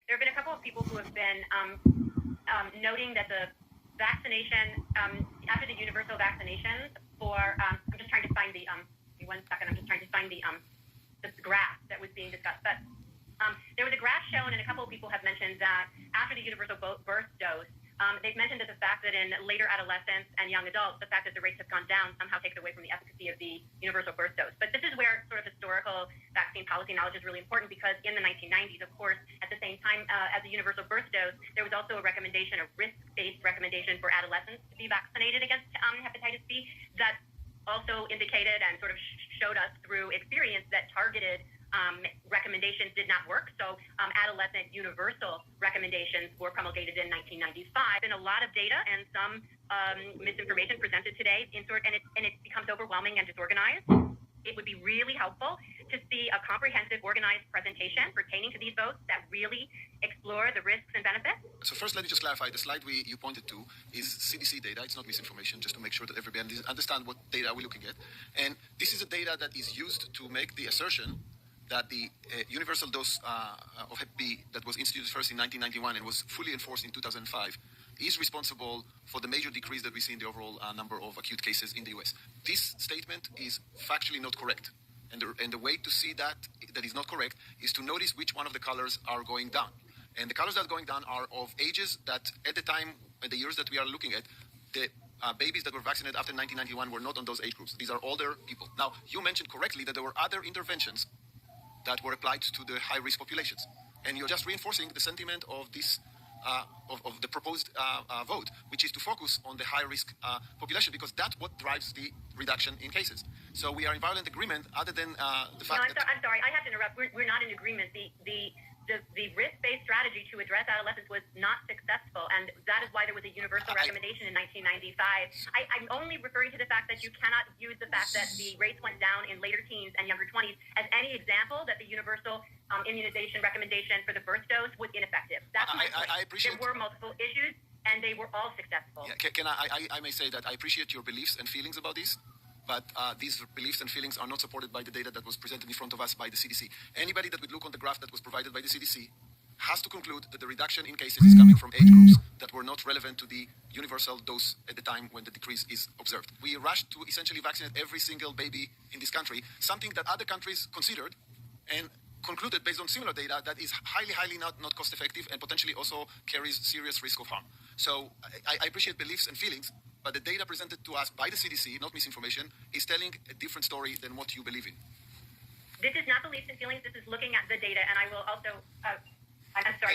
there have been a couple of people who have been noting that the vaccination, after the universal vaccinations for, I'm just trying to find the, give me 1 second, I'm just trying to find the graph that was being discussed. But there was a graph shown, and a couple of people have mentioned that after the universal birth dose, they've mentioned that the fact that in later adolescents and young adults, the fact that the rates have gone down somehow takes away from the efficacy of the universal birth dose. But this is where sort of historical vaccine policy knowledge is really important, because in the 1990s, of course, at the same time as the universal birth dose, there was also a recommendation, a risk-based recommendation for adolescents to be vaccinated against hepatitis B that also indicated and sort of showed us through experience that targeted recommendations did not work. So adolescent universal recommendations were promulgated in 1995. And a lot of data and some misinformation presented today, and it becomes overwhelming and disorganized. It would be really helpful to see a comprehensive, organized presentation pertaining to these votes that really explore the risks and benefits. So first, let me just clarify. The slide you pointed to is CDC data. It's not misinformation, just to make sure that everybody understands what data we're looking at. And this is a data that is used to make the assertion that the universal dose of Hep B that was instituted first in 1991 and was fully enforced in 2005 is responsible for the major decrease that we see in the overall number of acute cases in the US. This statement is factually not correct. And the way to see that is not correct is to notice which one of the colors are going down. And the colors that are going down are of ages that at the time, at the years that we are looking at, the babies that were vaccinated after 1991 were not on those age groups. These are older people. Now, you mentioned correctly that there were other interventions that were applied to the high-risk populations. And you're just reinforcing the sentiment of this, of the proposed vote, which is to focus on the high-risk population, because that's what drives the reduction in cases. So we are in violent agreement, other than the fact that... I'm sorry, I have to interrupt. We're not in agreement. The risk-based strategy to address adolescence was not successful, and that is why there was a universal recommendation in 1995. I'm only referring to the fact that you cannot use the fact that the rates went down in later teens and younger 20s as any example that the universal immunization recommendation for the birth dose was ineffective. That's I appreciate... There were multiple issues, and they were all successful. Yeah, I may say that I appreciate your beliefs and feelings about this, but these beliefs and feelings are not supported by the data that was presented in front of us by the CDC. Anybody that would look on the graph that was provided by the CDC has to conclude that the reduction in cases is coming from age groups that were not relevant to the universal dose at the time when the decrease is observed. We rushed to essentially vaccinate every single baby in this country, something that other countries considered and concluded based on similar data that is highly not cost effective and potentially also carries serious risk of harm. So I appreciate beliefs and feelings, but the data presented to us by the CDC, not misinformation, is telling a different story than what you believe in. This is not beliefs and feelings. This is looking at the data, and I will also, I'm sorry.